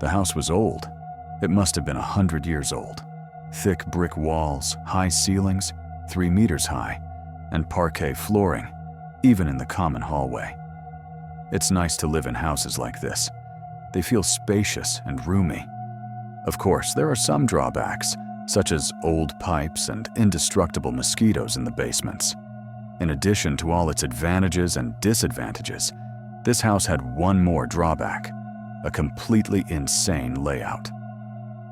The house was old. It must have been 100 years old. Thick brick walls, high ceilings, 3 meters high, and parquet flooring, even in the common hallway. It's nice to live in houses like this. They feel spacious and roomy. Of course, there are some drawbacks, such as old pipes and indestructible mosquitoes in the basements. In addition to all its advantages and disadvantages, this house had one more drawback: a completely insane layout.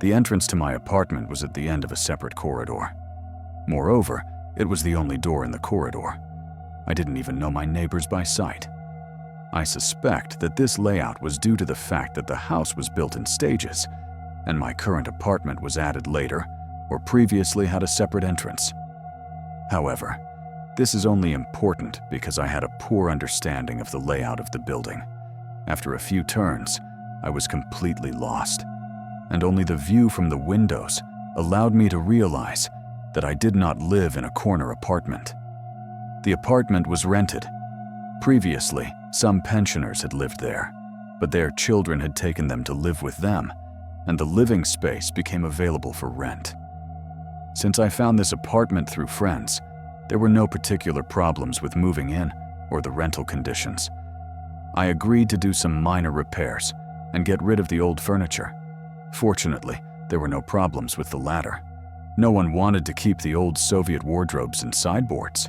The entrance to my apartment was at the end of a separate corridor. Moreover, it was the only door in the corridor. I didn't even know my neighbors by sight. I suspect that this layout was due to the fact that the house was built in stages, and my current apartment was added later or previously had a separate entrance. However, this is only important because I had a poor understanding of the layout of the building. After a few turns, I was completely lost, and only the view from the windows allowed me to realize that I did not live in a corner apartment. The apartment was rented. Previously, some pensioners had lived there, but their children had taken them to live with them, and the living space became available for rent. Since I found this apartment through friends, there were no particular problems with moving in or the rental conditions. I agreed to do some minor repairs and get rid of the old furniture. Fortunately, there were no problems with the latter. No one wanted to keep the old Soviet wardrobes and sideboards.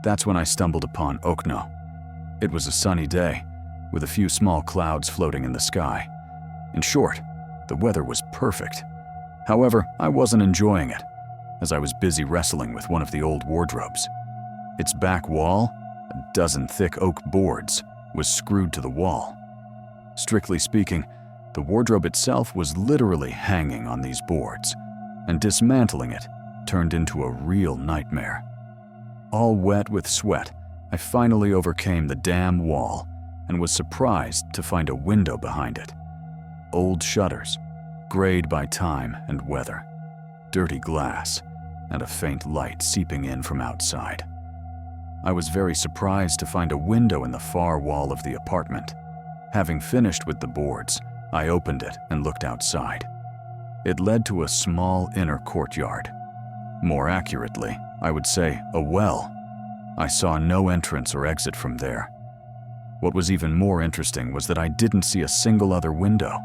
That's when I stumbled upon Okno. It was a sunny day, with a few small clouds floating in the sky. In short, the weather was perfect. However, I wasn't enjoying it, as I was busy wrestling with one of the old wardrobes. Its back wall, a dozen thick oak boards, was screwed to the wall. Strictly speaking, the wardrobe itself was literally hanging on these boards, and dismantling it turned into a real nightmare. All wet with sweat, I finally overcame the damn wall and was surprised to find a window behind it. Old shutters, grayed by time and weather, dirty glass, and a faint light seeping in from outside. I was very surprised to find a window in the far wall of the apartment. Having finished with the boards, I opened it and looked outside. It led to a small inner courtyard. More accurately, I would say a well. I saw no entrance or exit from there. What was even more interesting was that I didn't see a single other window.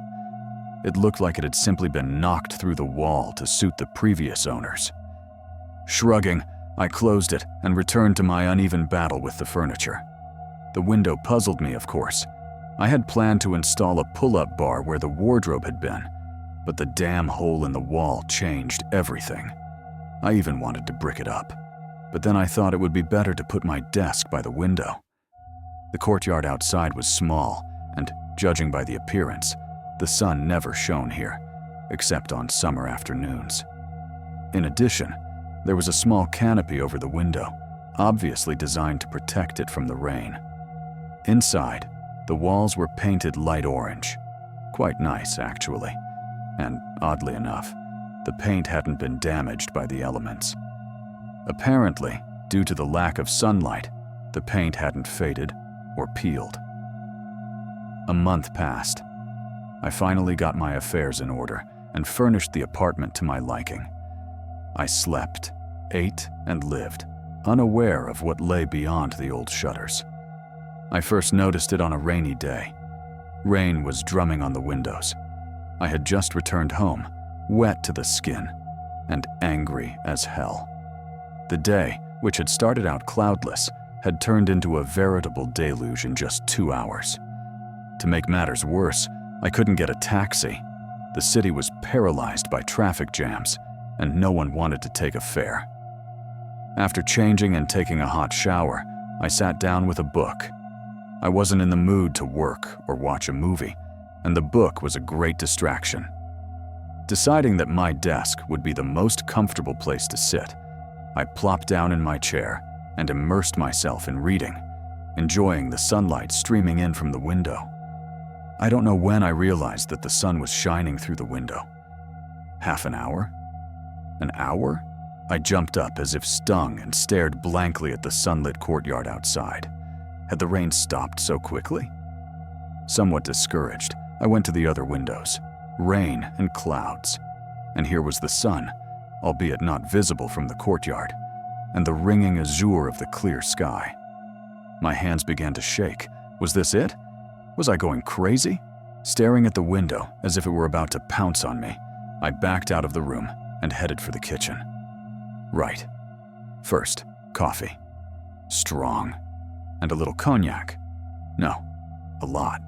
It looked like it had simply been knocked through the wall to suit the previous owners. Shrugging, I closed it and returned to my uneven battle with the furniture. The window puzzled me, of course. I had planned to install a pull-up bar where the wardrobe had been, but the damn hole in the wall changed everything. I even wanted to brick it up, but then I thought it would be better to put my desk by the window. The courtyard outside was small, and judging by the appearance, the sun never shone here, except on summer afternoons. In addition, there was a small canopy over the window, obviously designed to protect it from the rain. Inside, the walls were painted light orange. Quite nice, actually. And oddly enough, the paint hadn't been damaged by the elements. Apparently, due to the lack of sunlight, the paint hadn't faded or peeled. A month passed. I finally got my affairs in order and furnished the apartment to my liking. I slept, ate, and lived, unaware of what lay beyond the old shutters. I first noticed it on a rainy day. Rain was drumming on the windows. I had just returned home, wet to the skin, and angry as hell. The day, which had started out cloudless, had turned into a veritable deluge in just 2 hours. To make matters worse, I couldn't get a taxi. The city was paralyzed by traffic jams, and no one wanted to take a fare. After changing and taking a hot shower, I sat down with a book. I wasn't in the mood to work or watch a movie, and the book was a great distraction. Deciding that my desk would be the most comfortable place to sit, I plopped down in my chair and immersed myself in reading, enjoying the sunlight streaming in from the window. I don't know when I realized that the sun was shining through the window. Half an hour? An hour? I jumped up as if stung and stared blankly at the sunlit courtyard outside. Had the rain stopped so quickly? Somewhat discouraged, I went to the other windows. Rain and clouds. And here was the sun, albeit not visible from the courtyard, and the ringing azure of the clear sky. My hands began to shake. Was this it? Was I going crazy? Staring at the window as if it were about to pounce on me, I backed out of the room and headed for the kitchen. Right. First, coffee. Strong. And a little cognac. No, a lot.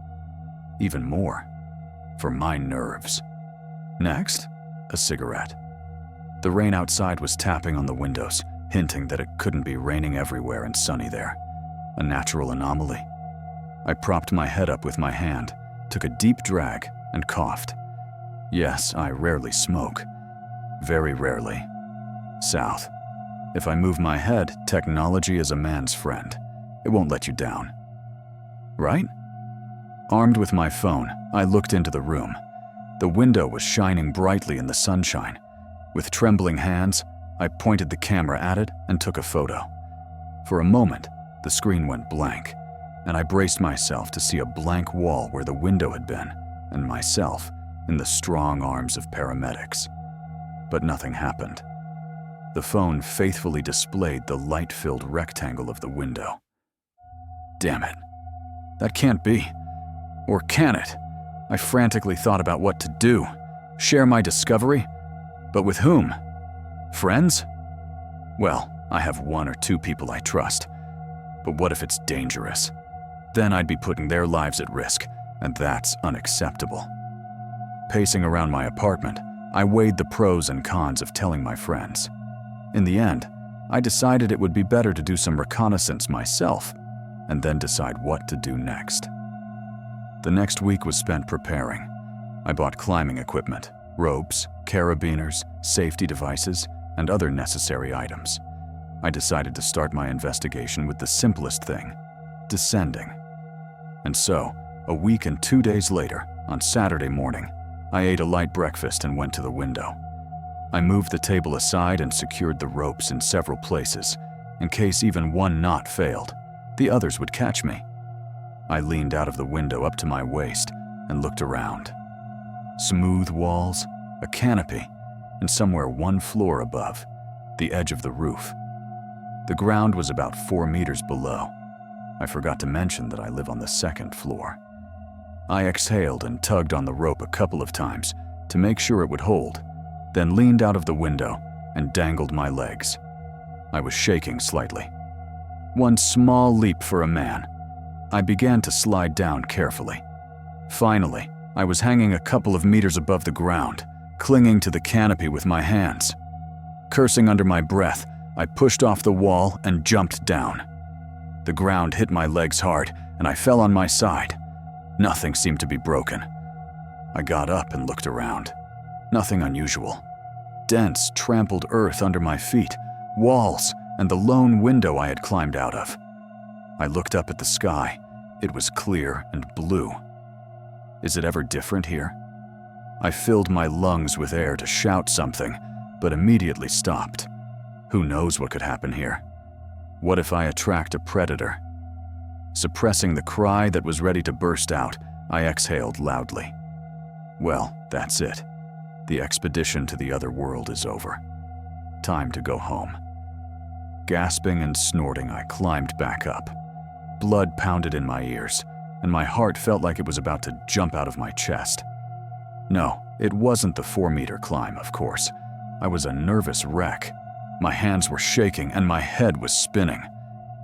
Even more. For my nerves. Next, a cigarette. The rain outside was tapping on the windows, hinting that it couldn't be raining everywhere and sunny there. A natural anomaly. I propped my head up with my hand, took a deep drag, and coughed. Yes, I rarely smoke. Very rarely. South. If I move my head, technology is a man's friend. It won't let you down. Right? Armed with my phone, I looked into the room. The window was shining brightly in the sunshine. With trembling hands, I pointed the camera at it and took a photo. For a moment, the screen went blank, and I braced myself to see a blank wall where the window had been, and myself in the strong arms of paramedics. But nothing happened. The phone faithfully displayed the light-filled rectangle of the window. Damn it. That can't be. Or can it? I frantically thought about what to do. Share my discovery? But with whom? Friends? Well, I have one or two people I trust. But what if it's dangerous? Then I'd be putting their lives at risk, and that's unacceptable. Pacing around my apartment, I weighed the pros and cons of telling my friends. In the end, I decided it would be better to do some reconnaissance myself, and then decide what to do next. The next week was spent preparing. I bought climbing equipment, ropes, carabiners, safety devices, and other necessary items. I decided to start my investigation with the simplest thing, descending. And so, a week and 2 days later, on Saturday morning, I ate a light breakfast and went to the window. I moved the table aside and secured the ropes in several places, in case even one knot failed. The others would catch me. I leaned out of the window up to my waist and looked around. Smooth walls, a canopy, and somewhere 1 floor above, the edge of the roof. The ground was about 4 meters below. I forgot to mention that I live on the 2nd floor. I exhaled and tugged on the rope a couple of times to make sure it would hold, then leaned out of the window and dangled my legs. I was shaking slightly. One small leap for a man. I began to slide down carefully. Finally, I was hanging a couple of meters above the ground, clinging to the canopy with my hands. Cursing under my breath, I pushed off the wall and jumped down. The ground hit my legs hard, and I fell on my side. Nothing seemed to be broken. I got up and looked around. Nothing unusual. Dense, trampled earth under my feet, walls, and the lone window I had climbed out of. I looked up at the sky. It was clear and blue. Is it ever different here? I filled my lungs with air to shout something, but immediately stopped. Who knows what could happen here? What if I attract a predator? Suppressing the cry that was ready to burst out, I exhaled loudly. Well, that's it. The expedition to the other world is over. Time to go home. Gasping and snorting, I climbed back up. Blood pounded in my ears, and my heart felt like it was about to jump out of my chest. No, it wasn't the 4-meter climb, of course. I was a nervous wreck. My hands were shaking and my head was spinning.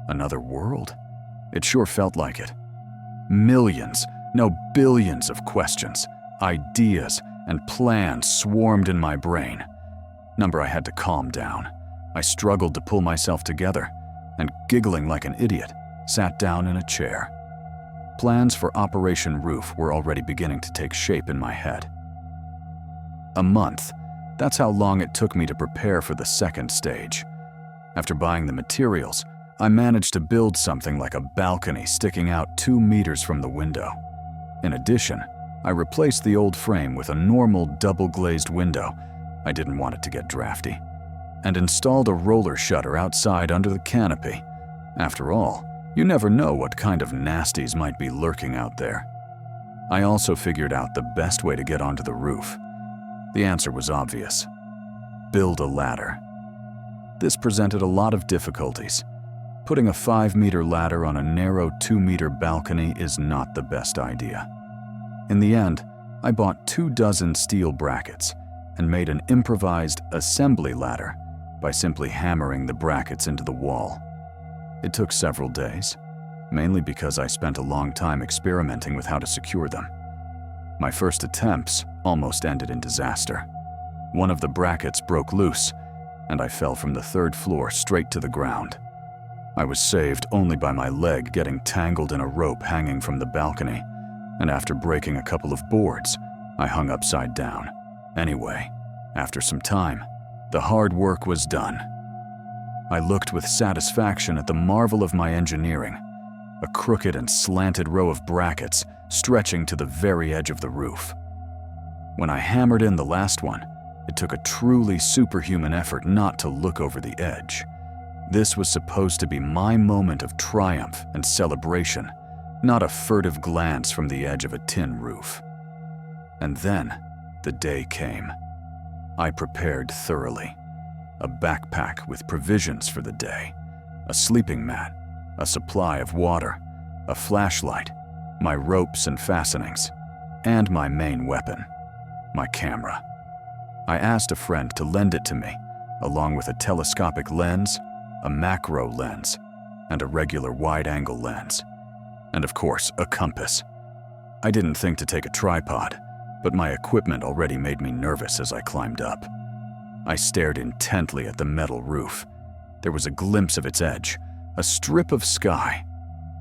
Another world? It sure felt like it. Millions, no billions of questions, ideas, and plans swarmed in my brain. I had to calm down. I struggled to pull myself together, and giggling like an idiot, sat down in a chair. Plans for Operation Roof were already beginning to take shape in my head. A month. That's how long it took me to prepare for the 2nd stage. After buying the materials, I managed to build something like a balcony sticking out 2 meters from the window. In addition, I replaced the old frame with a normal double-glazed window. I didn't want it to get drafty. And installed a roller shutter outside under the canopy. After all, you never know what kind of nasties might be lurking out there. I also figured out the best way to get onto the roof. The answer was obvious. Build a ladder. This presented a lot of difficulties. Putting a 5-meter ladder on a narrow 2-meter balcony is not the best idea. In the end, I bought 24 steel brackets and made an improvised assembly ladder by simply hammering the brackets into the wall. It took several days, mainly because I spent a long time experimenting with how to secure them. My first attempts almost ended in disaster. One of the brackets broke loose, and I fell from the 3rd floor straight to the ground. I was saved only by my leg getting tangled in a rope hanging from the balcony, and after breaking a couple of boards, I hung upside down. Anyway, after some time, the hard work was done. I looked with satisfaction at the marvel of my engineering, a crooked and slanted row of brackets stretching to the very edge of the roof. When I hammered in the last one, it took a truly superhuman effort not to look over the edge. This was supposed to be my moment of triumph and celebration, not a furtive glance from the edge of a tin roof. And then, the day came. I prepared thoroughly. A backpack with provisions for the day, a sleeping mat, a supply of water, a flashlight, my ropes and fastenings, and my main weapon, my camera. I asked a friend to lend it to me, along with a telescopic lens, a macro lens, and a regular wide-angle lens, and of course, a compass. I didn't think to take a tripod, but my equipment already made me nervous as I climbed up. I stared intently at the metal roof. There was a glimpse of its edge, a strip of sky.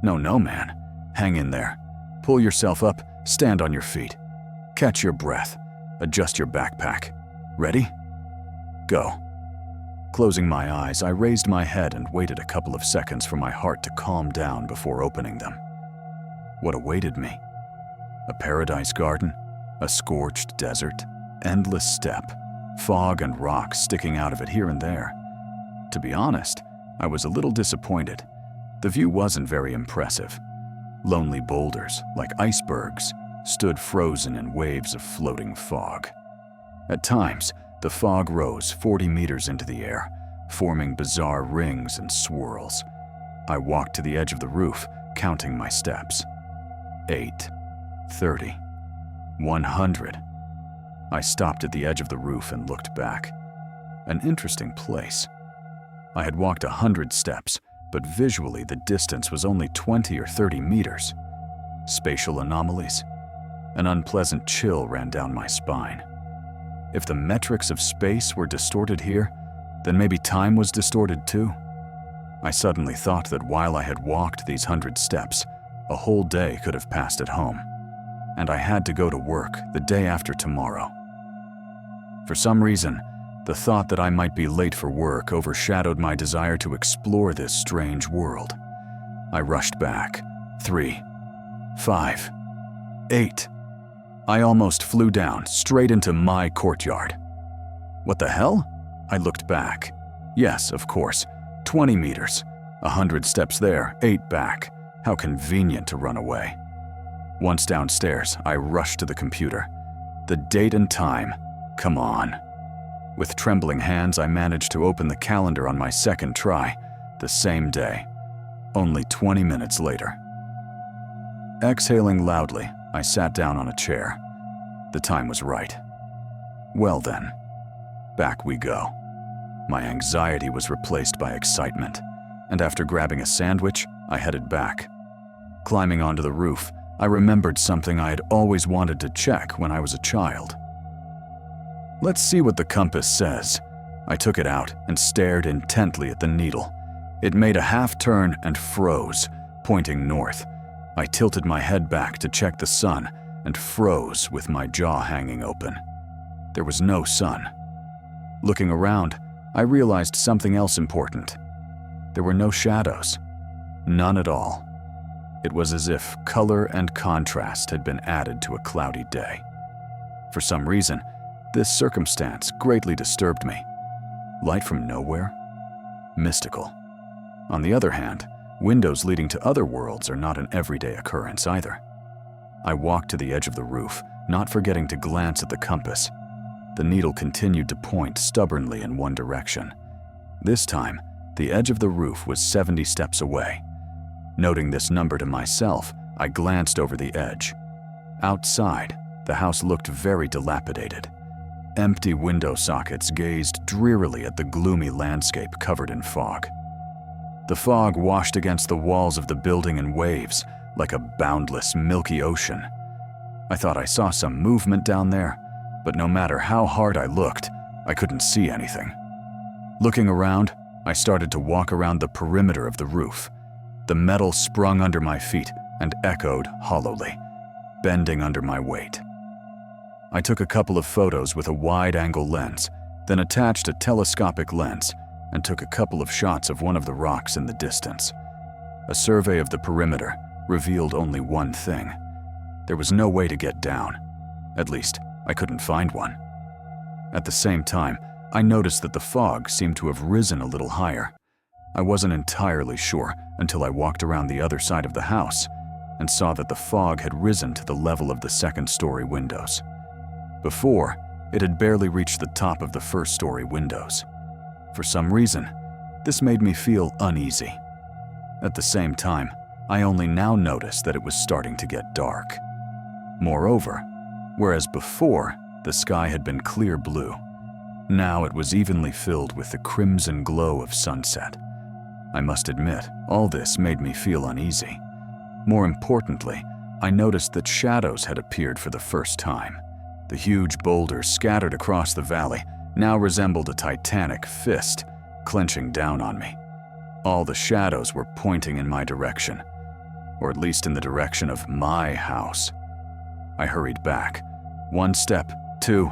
No, man. Hang in there. Pull yourself up, stand on your feet. Catch your breath. Adjust your backpack. Ready? Go. Closing my eyes, I raised my head and waited a couple of seconds for my heart to calm down before opening them. What awaited me? A paradise garden? A scorched desert? Endless steppe? Fog and rocks sticking out of it here and there. To be honest, I was a little disappointed. The view wasn't very impressive. Lonely boulders, like icebergs, stood frozen in waves of floating fog. At times, the fog rose 40 meters into the air, forming bizarre rings and swirls. I walked to the edge of the roof, counting my steps. 8, 30, 100. I stopped at the edge of the roof and looked back. An interesting place. I had walked 100 steps, but visually the distance was only 20 or 30 meters. Spatial anomalies. An unpleasant chill ran down my spine. If the metrics of space were distorted here, then maybe time was distorted too. I suddenly thought that while I had walked these 100 steps, a whole day could have passed at home, and I had to go to work the day after tomorrow. For some reason, the thought that I might be late for work overshadowed my desire to explore this strange world. I rushed back. 3, 5, 8. I almost flew down, straight into my courtyard. What the hell? I looked back. Yes, of course. 20 meters. 100 steps there, 8 back. How convenient to run away. Once downstairs, I rushed to the computer. The date and time. Come on. With trembling hands, I managed to open the calendar on my second try, the same day. Only 20 minutes later. Exhaling loudly, I sat down on a chair. The time was right. Well then, back we go. My anxiety was replaced by excitement, and after grabbing a sandwich, I headed back. Climbing onto the roof, I remembered something I had always wanted to check when I was a child. Let's see what the compass says. I took it out and stared intently at the needle. It made a half turn and froze, pointing north. I tilted my head back to check the sun and froze with my jaw hanging open. There was no sun. Looking around, I realized something else important. There were no shadows. None at all. It was as if color and contrast had been added to a cloudy day. For some reason, this circumstance greatly disturbed me. Light from nowhere? Mystical. On the other hand, windows leading to other worlds are not an everyday occurrence either. I walked to the edge of the roof, not forgetting to glance at the compass. The needle continued to point stubbornly in one direction. This time, the edge of the roof was 70 steps away. Noting this number to myself, I glanced over the edge. Outside, the house looked very dilapidated. Empty window sockets gazed drearily at the gloomy landscape covered in fog. The fog washed against the walls of the building in waves, like a boundless, milky ocean. I thought I saw some movement down there, but no matter how hard I looked, I couldn't see anything. Looking around, I started to walk around the perimeter of the roof. The metal sprung under my feet and echoed hollowly, bending under my weight. I took a couple of photos with a wide-angle lens, then attached a telescopic lens and took a couple of shots of one of the rocks in the distance. A survey of the perimeter revealed only one thing. There was no way to get down. At least, I couldn't find one. At the same time, I noticed that the fog seemed to have risen a little higher. I wasn't entirely sure until I walked around the other side of the house and saw that the fog had risen to the level of the second-story windows. Before, it had barely reached the top of the first-story windows. For some reason, this made me feel uneasy. At the same time, I only now noticed that it was starting to get dark. Moreover, whereas before the sky had been clear blue, now it was evenly filled with the crimson glow of sunset. I must admit, all this made me feel uneasy. More importantly, I noticed that shadows had appeared for the first time. The huge boulders scattered across the valley now resembled a titanic fist clenching down on me. All the shadows were pointing in my direction, or at least in the direction of my house. I hurried back. 1 step, 2,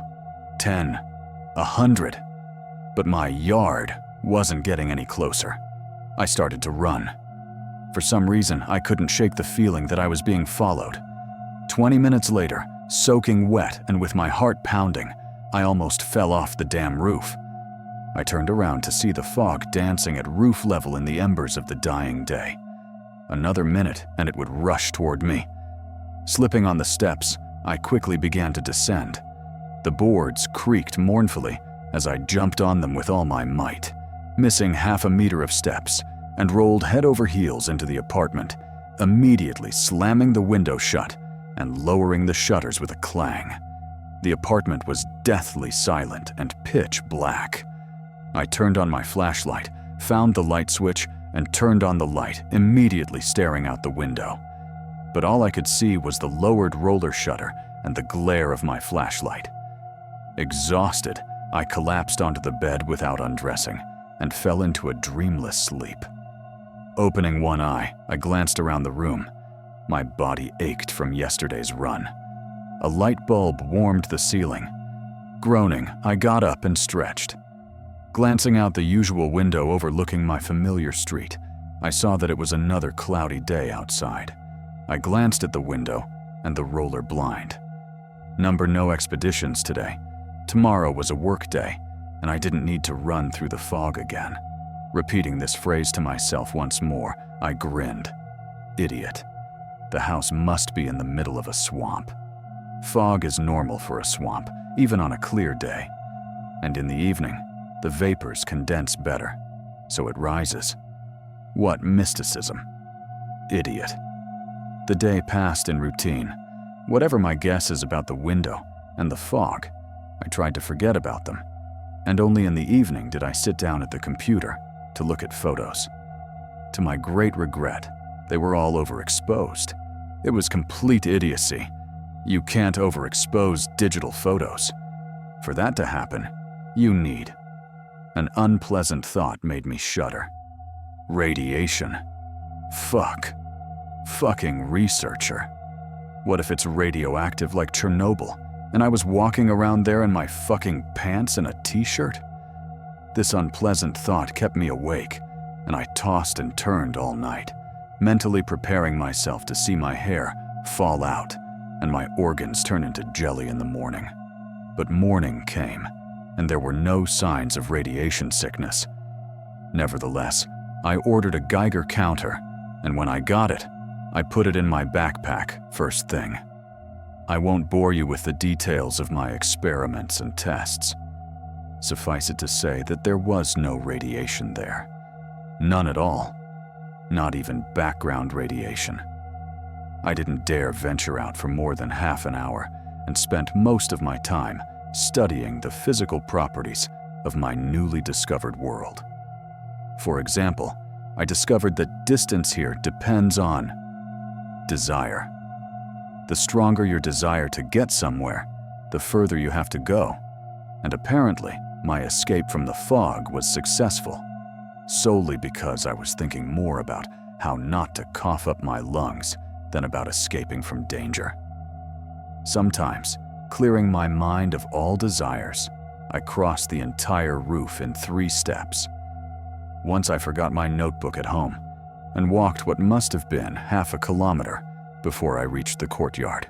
10, 100. But my yard wasn't getting any closer. I started to run. For some reason, I couldn't shake the feeling that I was being followed. 20 minutes later, soaking wet and with my heart pounding, I almost fell off the damn roof. I turned around to see the fog dancing at roof level in the embers of the dying day. Another minute and it would rush toward me. Slipping on the steps, I quickly began to descend. The boards creaked mournfully as I jumped on them with all my might, missing half a meter of steps, and rolled head over heels into the apartment, immediately slamming the window shut and lowering the shutters with a clang. The apartment was deathly silent and pitch black. I turned on my flashlight, found the light switch, and turned on the light, immediately staring out the window. But all I could see was the lowered roller shutter and the glare of my flashlight. Exhausted, I collapsed onto the bed without undressing and fell into a dreamless sleep. Opening one eye, I glanced around the room. My body ached from yesterday's run. A light bulb warmed the ceiling. Groaning, I got up and stretched. Glancing out the usual window overlooking my familiar street, I saw that it was another cloudy day outside. I glanced at the window and the roller blind. No expeditions today. Tomorrow was a work day, and I didn't need to run through the fog again. Repeating this phrase to myself once more, I grinned. Idiot. The house must be in the middle of a swamp. Fog is normal for a swamp, even on a clear day. And in the evening, the vapors condense better, so it rises. What mysticism. Idiot. The day passed in routine. Whatever my guesses about the window and the fog, I tried to forget about them. And only in the evening did I sit down at the computer to look at photos. To my great regret, they were all overexposed. It was complete idiocy. You can't overexpose digital photos. For that to happen, you need. An unpleasant thought made me shudder. Radiation. Fuck. Fucking researcher. What if it's radioactive like Chernobyl, and I was walking around there in my fucking pants and a t-shirt? This unpleasant thought kept me awake, and I tossed and turned all night, mentally preparing myself to see my hair fall out and my organs turn into jelly in the morning. But morning came, and there were no signs of radiation sickness. Nevertheless, I ordered a Geiger counter, and when I got it, I put it in my backpack first thing. I won't bore you with the details of my experiments and tests. Suffice it to say that there was no radiation there. None at all. Not even background radiation. I didn't dare venture out for more than half an hour and spent most of my time studying the physical properties of my newly discovered world. For example, I discovered that distance here depends on desire. The stronger your desire to get somewhere, the further you have to go. And apparently, my escape from the fog was successful, solely because I was thinking more about how not to cough up my lungs than about escaping from danger. Sometimes, clearing my mind of all desires, I crossed the entire roof in 3 steps. Once I forgot my notebook at home and walked what must have been half a kilometer before I reached the courtyard.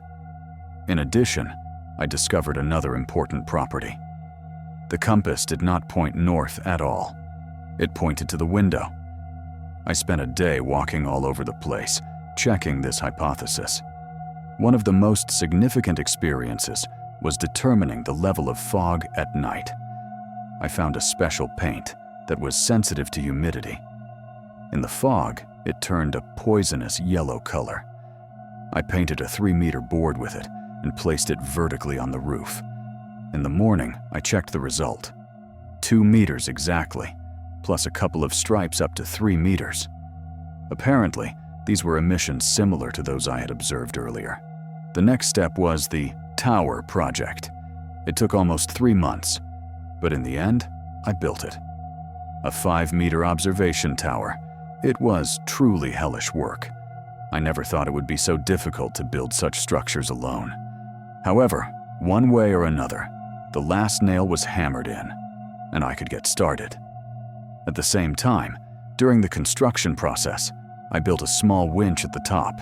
In addition, I discovered another important property. The compass did not point north at all. It pointed to the window. I spent a day walking all over the place, checking this hypothesis. One of the most significant experiences was determining the level of fog at night. I found a special paint that was sensitive to humidity. In the fog, it turned a poisonous yellow color. I painted a 3-meter board with it and placed it vertically on the roof. In the morning, I checked the result. 2 meters exactly, plus a couple of stripes up to 3 meters. Apparently, these were emissions similar to those I had observed earlier. The next step was the Tower project. It took almost 3 months, but in the end, I built it. A 5-meter observation tower. It was truly hellish work. I never thought it would be so difficult to build such structures alone. However, one way or another, the last nail was hammered in, and I could get started. At the same time, during the construction process, I built a small winch at the top,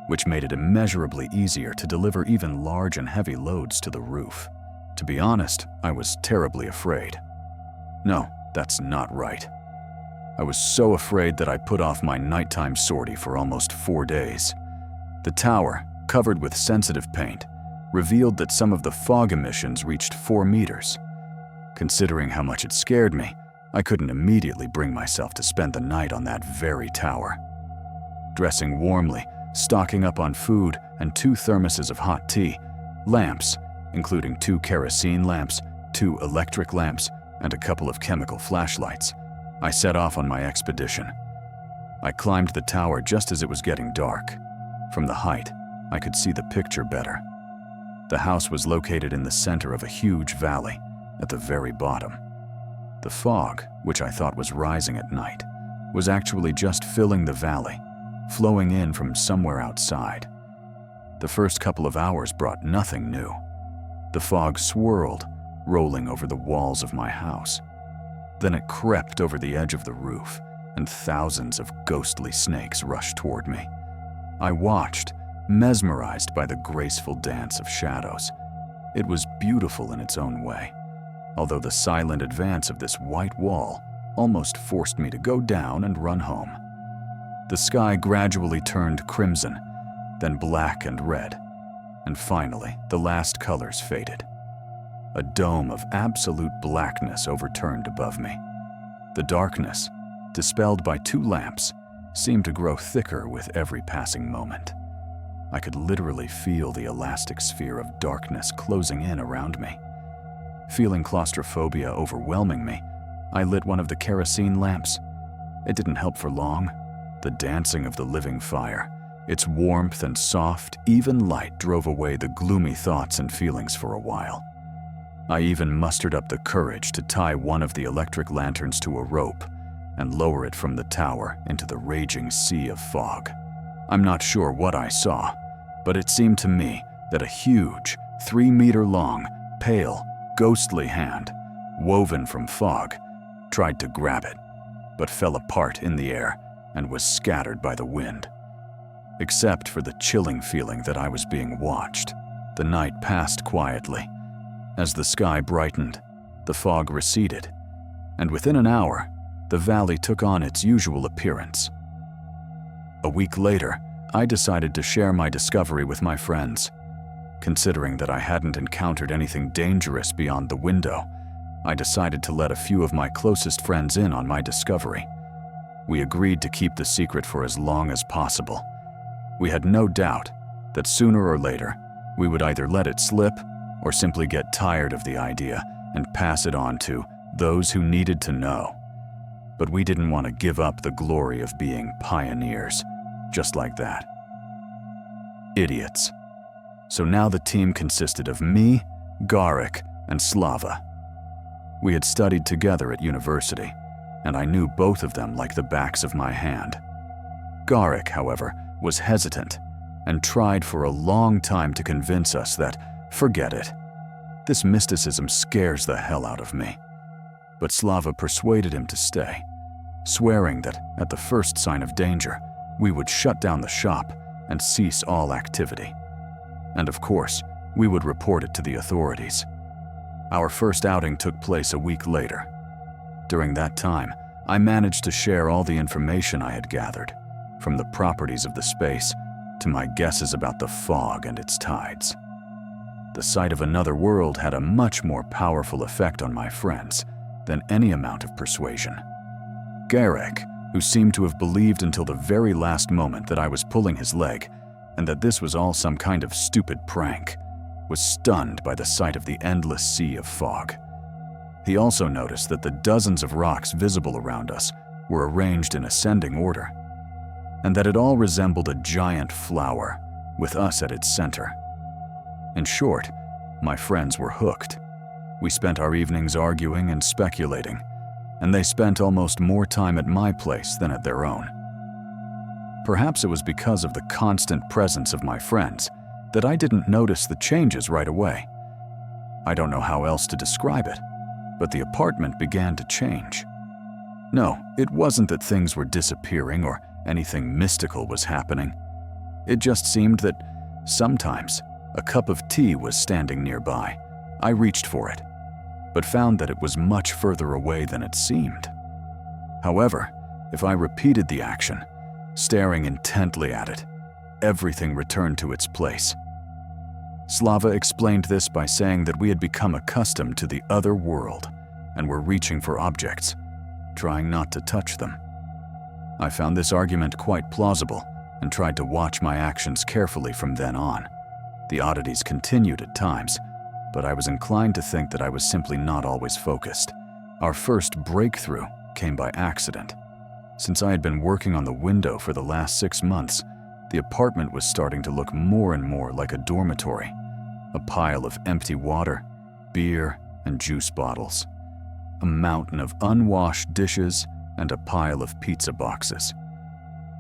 which made it immeasurably easier to deliver even large and heavy loads to the roof. To be honest, I was terribly afraid. No, that's not right. I was so afraid that I put off my nighttime sortie for almost 4 days. The tower, covered with sensitive paint, revealed that some of the fog emissions reached 4 meters. Considering how much it scared me, I couldn't immediately bring myself to spend the night on that very tower. Dressing warmly, stocking up on food and 2 thermoses of hot tea, lamps, including 2 kerosene lamps, 2 electric lamps, and a couple of chemical flashlights, I set off on my expedition. I climbed the tower just as it was getting dark. From the height, I could see the picture better. The house was located in the center of a huge valley, at the very bottom. The fog, which I thought was rising at night, was actually just filling the valley, flowing in from somewhere outside. The first couple of hours brought nothing new. The fog swirled, rolling over the walls of my house. Then it crept over the edge of the roof, and thousands of ghostly snakes rushed toward me. I watched, mesmerized by the graceful dance of shadows. It was beautiful in its own way, although the silent advance of this white wall almost forced me to go down and run home. The sky gradually turned crimson, then black and red, and finally the last colors faded. A dome of absolute blackness overturned above me. The darkness, dispelled by 2 lamps, seemed to grow thicker with every passing moment. I could literally feel the elastic sphere of darkness closing in around me. Feeling claustrophobia overwhelming me, I lit one of the kerosene lamps. It didn't help for long. The dancing of the living fire, its warmth and soft, even light drove away the gloomy thoughts and feelings for a while. I even mustered up the courage to tie one of the electric lanterns to a rope and lower it from the tower into the raging sea of fog. I'm not sure what I saw, but it seemed to me that a huge, 3-meter-long, pale, ghostly hand, woven from fog, tried to grab it, but fell apart in the air and was scattered by the wind. Except for the chilling feeling that I was being watched, the night passed quietly. As the sky brightened, the fog receded, and within an hour, the valley took on its usual appearance. A week later, I decided to share my discovery with my friends. Considering that I hadn't encountered anything dangerous beyond the window, I decided to let a few of my closest friends in on my discovery. We agreed to keep the secret for as long as possible. We had no doubt that sooner or later, we would either let it slip or simply get tired of the idea and pass it on to those who needed to know. But we didn't want to give up the glory of being pioneers, just like that. Idiots. So now the team consisted of me, Garik, and Slava. We had studied together at university, and I knew both of them like the backs of my hand. Garik, however, was hesitant and tried for a long time to convince us that, forget it, this mysticism scares the hell out of me. But Slava persuaded him to stay, swearing that at the first sign of danger, we would shut down the shop and cease all activity. And of course, we would report it to the authorities. Our first outing took place a week later. During that time, I managed to share all the information I had gathered, from the properties of the space to my guesses about the fog and its tides. The sight of another world had a much more powerful effect on my friends than any amount of persuasion. Garik, who seemed to have believed until the very last moment that I was pulling his leg and that this was all some kind of stupid prank, was stunned by the sight of the endless sea of fog. He also noticed that the dozens of rocks visible around us were arranged in ascending order, and that it all resembled a giant flower, with us at its center. In short, my friends were hooked. We spent our evenings arguing and speculating, and they spent almost more time at my place than at their own. Perhaps it was because of the constant presence of my friends that I didn't notice the changes right away. I don't know how else to describe it, but the apartment began to change. No, it wasn't that things were disappearing or anything mystical was happening. It just seemed that sometimes a cup of tea was standing nearby. I reached for it, but found that it was much further away than it seemed. However, if I repeated the action, staring intently at it, everything returned to its place. Slava explained this by saying that we had become accustomed to the other world and were reaching for objects, trying not to touch them. I found this argument quite plausible and tried to watch my actions carefully from then on. The oddities continued at times, but I was inclined to think that I was simply not always focused. Our first breakthrough came by accident. Since I had been working on the window for the last 6 months, the apartment was starting to look more and more like a dormitory, a pile of empty water, beer, and juice bottles, a mountain of unwashed dishes, and a pile of pizza boxes.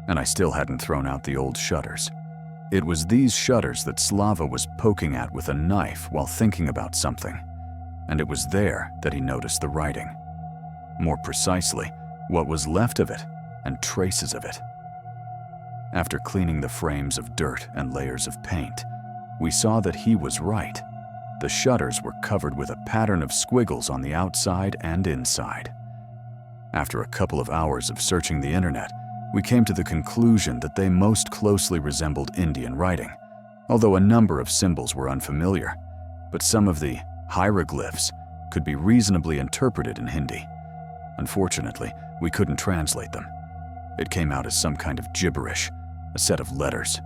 And I still hadn't thrown out the old shutters. It was these shutters that Slava was poking at with a knife while thinking about something, and it was there that he noticed the writing. More precisely, what was left of it and traces of it. After cleaning the frames of dirt and layers of paint, we saw that he was right. The shutters were covered with a pattern of squiggles on the outside and inside. After a couple of hours of searching the internet, we came to the conclusion that they most closely resembled Indian writing, although a number of symbols were unfamiliar, but some of the hieroglyphs could be reasonably interpreted in Hindi. Unfortunately, we couldn't translate them. It came out as some kind of gibberish, a set of letters,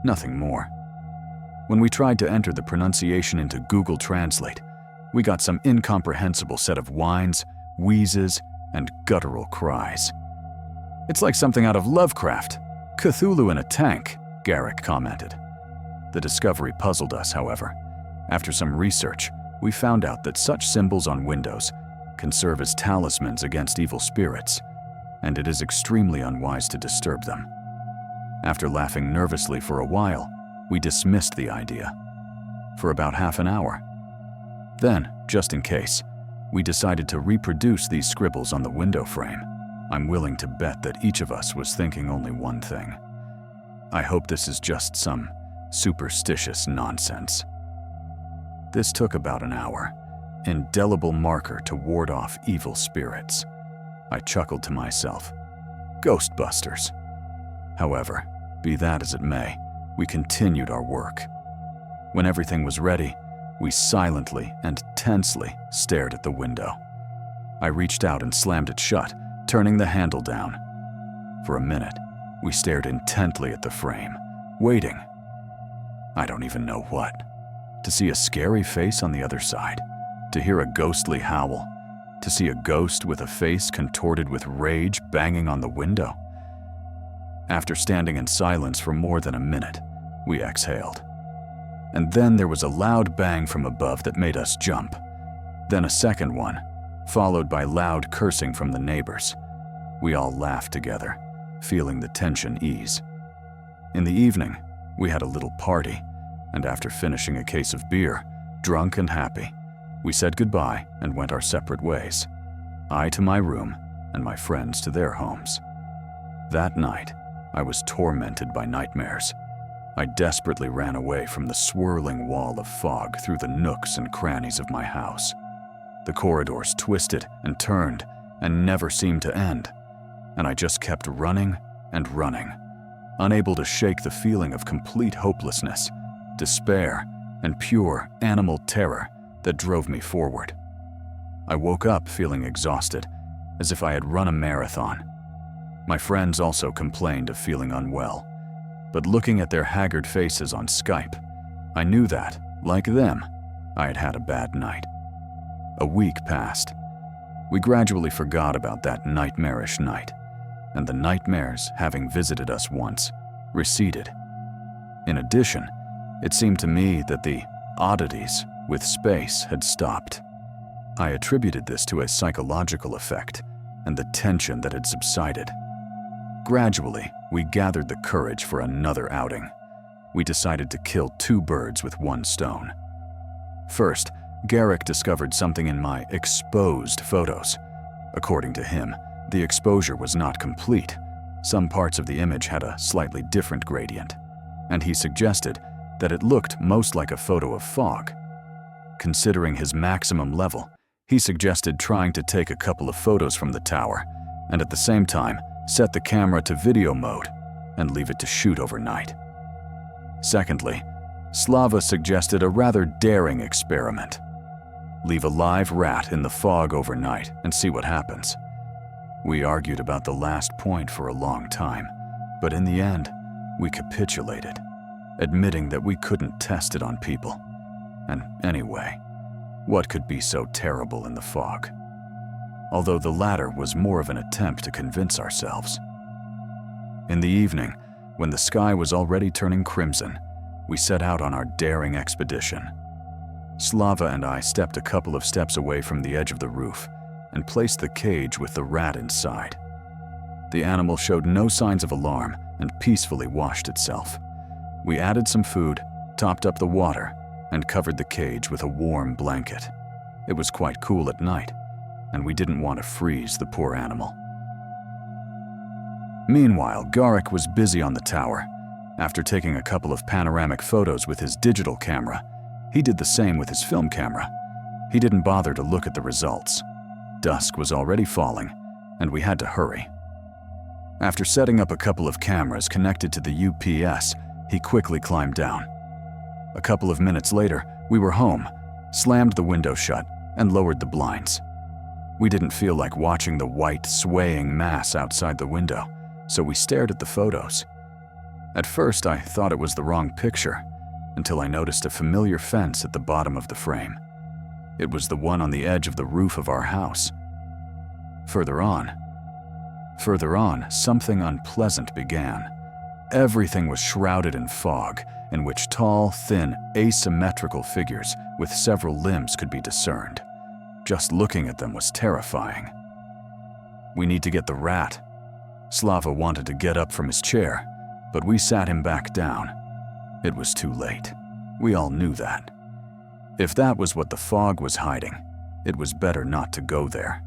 nothing more. When we tried to enter the pronunciation into Google Translate, we got some incomprehensible set of whines, wheezes, and guttural cries. "It's like something out of Lovecraft. Cthulhu in a tank," Garik commented. The discovery puzzled us, however. After some research, we found out that such symbols on windows can serve as talismans against evil spirits, and it is extremely unwise to disturb them. After laughing nervously for a while, we dismissed the idea for about half an hour. Then, just in case, we decided to reproduce these scribbles on the window frame. I'm willing to bet that each of us was thinking only one thing: I hope this is just some superstitious nonsense. This took about an hour, indelible marker to ward off evil spirits. I chuckled to myself. Ghostbusters. However, be that as it may, we continued our work. When everything was ready, we silently and tensely stared at the window. I reached out and slammed it shut, turning the handle down. For a minute, we stared intently at the frame, waiting. I don't even know what. To see a scary face on the other side, to hear a ghostly howl, to see a ghost with a face contorted with rage banging on the window. After standing in silence for more than a minute, we exhaled. And then there was a loud bang from above that made us jump. Then a second one, followed by loud cursing from the neighbors. We all laughed together, feeling the tension ease. In the evening, we had a little party, and after finishing a case of beer, drunk and happy, we said goodbye and went our separate ways. I to my room, and my friends to their homes. That night, I was tormented by nightmares. I desperately ran away from the swirling wall of fog through the nooks and crannies of my house. The corridors twisted and turned and never seemed to end, and I just kept running and running, unable to shake the feeling of complete hopelessness, despair, and pure animal terror that drove me forward. I woke up feeling exhausted, as if I had run a marathon. My friends also complained of feeling unwell, but looking at their haggard faces on Skype, I knew that, like them, I had had a bad night. A week passed. We gradually forgot about that nightmarish night, and the nightmares, having visited us once, receded. In addition, it seemed to me that the oddities with space had stopped. I attributed this to a psychological effect and the tension that had subsided. Gradually, we gathered the courage for another outing. We decided to kill two birds with one stone. First, Garrick discovered something in my exposed photos. According to him, the exposure was not complete. Some parts of the image had a slightly different gradient, and he suggested that it looked most like a photo of fog. Considering his maximum level, he suggested trying to take a couple of photos from the tower, and at the same time, set the camera to video mode and leave it to shoot overnight. Secondly, Slava suggested a rather daring experiment. Leave a live rat in the fog overnight and see what happens. We argued about the last point for a long time, but in the end, we capitulated, admitting that we couldn't test it on people. And anyway, what could be so terrible in the fog? Although the latter was more of an attempt to convince ourselves. In the evening, when the sky was already turning crimson, we set out on our daring expedition. Slava and I stepped a couple of steps away from the edge of the roof and placed the cage with the rat inside. The animal showed no signs of alarm and peacefully washed itself. We added some food, topped up the water, and covered the cage with a warm blanket. It was quite cool at night, and we didn't want to freeze the poor animal. Meanwhile, Garrick was busy on the tower. After taking a couple of panoramic photos with his digital camera, he did the same with his film camera. He didn't bother to look at the results. Dusk was already falling, and we had to hurry. After setting up a couple of cameras connected to the UPS, he quickly climbed down. A couple of minutes later, we were home, slammed the window shut, and lowered the blinds. We didn't feel like watching the white, swaying mass outside the window, so we stared at the photos. At first, I thought it was the wrong picture, until I noticed a familiar fence at the bottom of the frame. It was the one on the edge of the roof of our house. Further on, something unpleasant began. Everything was shrouded in fog, in which tall, thin, asymmetrical figures with several limbs could be discerned. Just looking at them was terrifying. We need to get the rat. Slava wanted to get up from his chair, but we sat him back down. It was too late. We all knew that. If that was what the fog was hiding, it was better not to go there.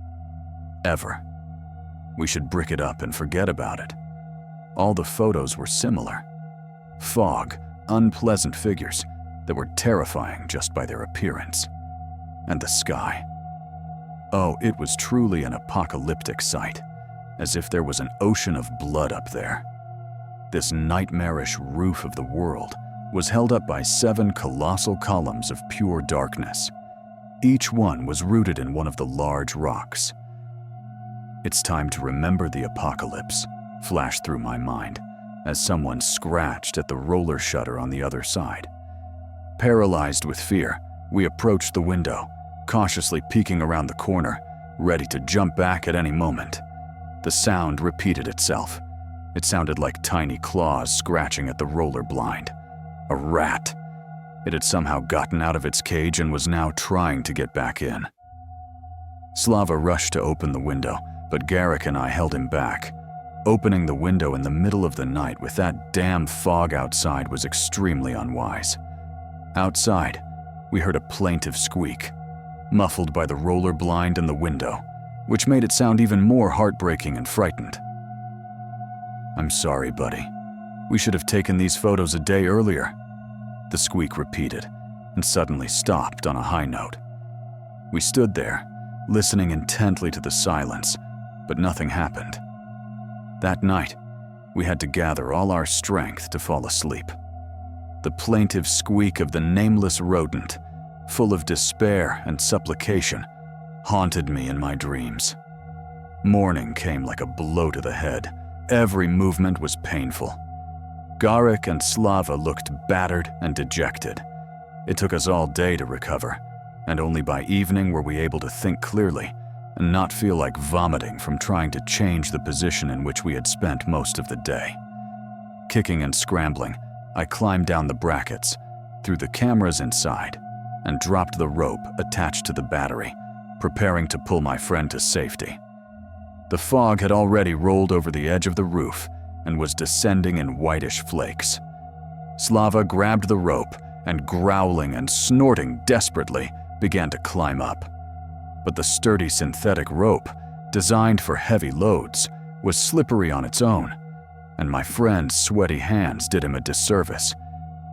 Ever. We should brick it up and forget about it. All the photos were similar. Fog, unpleasant figures that were terrifying just by their appearance. And the sky. Oh, it was truly an apocalyptic sight, as if there was an ocean of blood up there. This nightmarish roof of the world was held up by 7 colossal columns of pure darkness. Each one was rooted in one of the large rocks. "It's time to remember the apocalypse," flashed through my mind as someone scratched at the roller shutter on the other side. Paralyzed with fear, we approached the window, cautiously peeking around the corner, ready to jump back at any moment. The sound repeated itself. It sounded like tiny claws scratching at the roller blind. A rat. It had somehow gotten out of its cage and was now trying to get back in. Slava rushed to open the window, but Garrick and I held him back. Opening the window in the middle of the night with that damn fog outside was extremely unwise. Outside, we heard a plaintive squeak, muffled by the roller blind in the window, which made it sound even more heartbreaking and frightened. "I'm sorry, buddy. We should have taken these photos a day earlier," the squeak repeated, and suddenly stopped on a high note. We stood there, listening intently to the silence, but nothing happened. That night, we had to gather all our strength to fall asleep. The plaintive squeak of the nameless rodent, full of despair and supplication, haunted me in my dreams. Morning came like a blow to the head. Every movement was painful. Garrick and Slava looked battered and dejected. It took us all day to recover, and only by evening were we able to think clearly and not feel like vomiting from trying to change the position in which we had spent most of the day. Kicking and scrambling, I climbed down the brackets, threw the cameras inside, and dropped the rope attached to the battery, preparing to pull my friend to safety. The fog had already rolled over the edge of the roof and was descending in whitish flakes. Slava grabbed the rope and, growling and snorting desperately, began to climb up. But the sturdy synthetic rope, designed for heavy loads, was slippery on its own, and my friend's sweaty hands did him a disservice.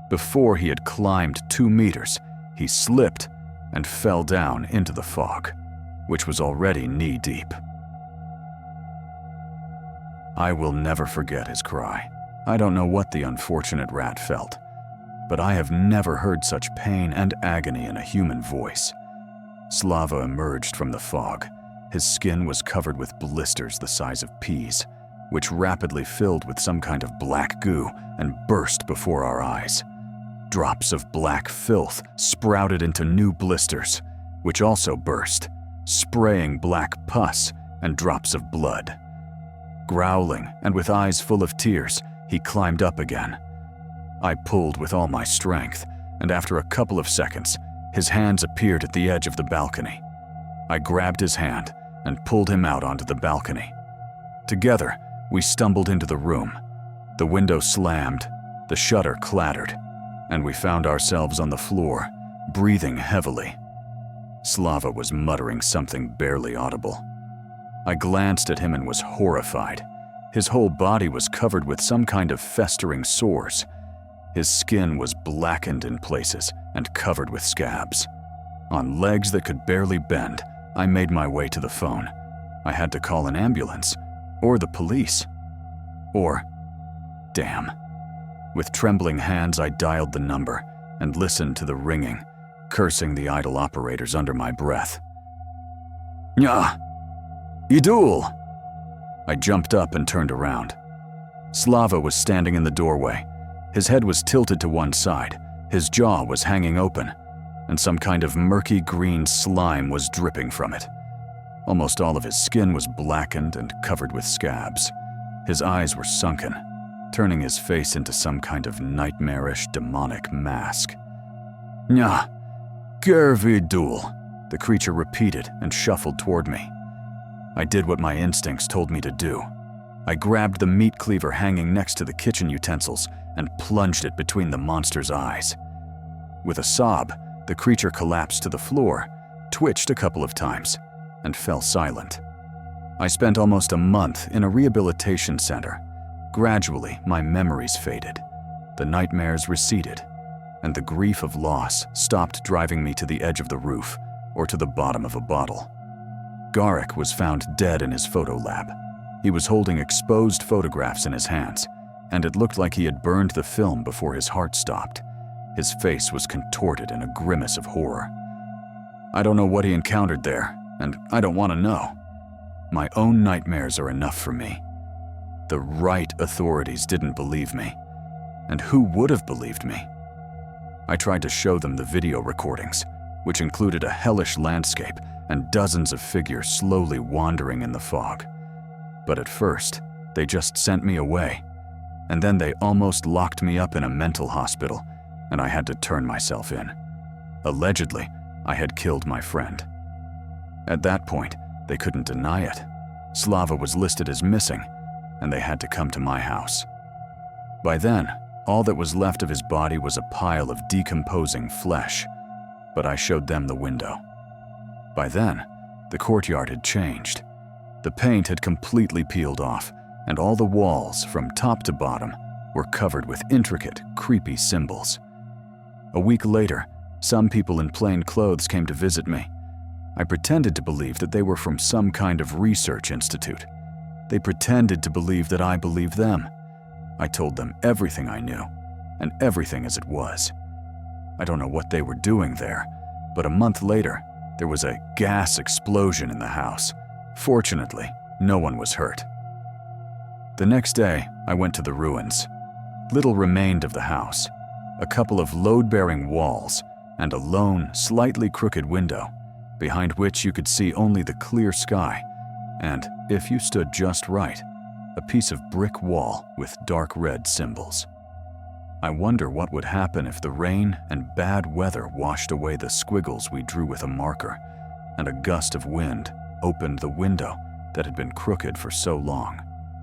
Before he had climbed 2 meters, he slipped and fell down into the fog, which was already knee-deep. I will never forget his cry. I don't know what the unfortunate rat felt, but I have never heard such pain and agony in a human voice. Slava emerged from the fog. His skin was covered with blisters the size of peas, which rapidly filled with some kind of black goo and burst before our eyes. Drops of black filth sprouted into new blisters, which also burst, spraying black pus and drops of blood. Growling and with eyes full of tears, he climbed up again. I pulled with all my strength, and after a couple of seconds, his hands appeared at the edge of the balcony. I grabbed his hand and pulled him out onto the balcony. Together, we stumbled into the room. The window slammed, the shutter clattered, and we found ourselves on the floor, breathing heavily. Slava was muttering something barely audible. I glanced at him and was horrified. His whole body was covered with some kind of festering sores. His skin was blackened in places and covered with scabs. On legs that could barely bend, I made my way to the phone. I had to call an ambulance, or the police, or... damn. With trembling hands, I dialed the number and listened to the ringing, cursing the idle operators under my breath. "Nya! Idul!" I jumped up and turned around. Slava was standing in the doorway. His head was tilted to one side, his jaw was hanging open, and some kind of murky green slime was dripping from it. Almost all of his skin was blackened and covered with scabs. His eyes were sunken, turning his face into some kind of nightmarish, demonic mask. "Nya, Gervidul," the creature repeated and shuffled toward me. I did what my instincts told me to do. I grabbed the meat cleaver hanging next to the kitchen utensils and plunged it between the monster's eyes. With a sob, the creature collapsed to the floor, twitched a couple of times, and fell silent. I spent almost a month in a rehabilitation center. Gradually, my memories faded. The nightmares receded, and the grief of loss stopped driving me to the edge of the roof or to the bottom of a bottle. Garrick was found dead in his photo lab. He was holding exposed photographs in his hands, and it looked like he had burned the film before his heart stopped. His face was contorted in a grimace of horror. I don't know what he encountered there, and I don't want to know. My own nightmares are enough for me. The right authorities didn't believe me. And who would have believed me? I tried to show them the video recordings, which included a hellish landscape and dozens of figures slowly wandering in the fog. But at first, they just sent me away. And then they almost locked me up in a mental hospital, and I had to turn myself in. Allegedly, I had killed my friend. At that point, they couldn't deny it. Slava was listed as missing, and they had to come to my house. By then, all that was left of his body was a pile of decomposing flesh, but I showed them the window. By then, the courtyard had changed. The paint had completely peeled off, and all the walls, from top to bottom, were covered with intricate, creepy symbols. A week later, some people in plain clothes came to visit me. I pretended to believe that they were from some kind of research institute. They pretended to believe that I believed them. I told them everything I knew, and everything as it was. I don't know what they were doing there, but a month later, there was a gas explosion in the house. Fortunately, no one was hurt. The next day, I went to the ruins. Little remained of the house. A couple of load-bearing walls, and a lone, slightly crooked window, behind which you could see only the clear sky, and, if you stood just right, a piece of brick wall with dark red symbols. I wonder what would happen if the rain and bad weather washed away the squiggles we drew with a marker, and a gust of wind opened the window that had been crooked for so long.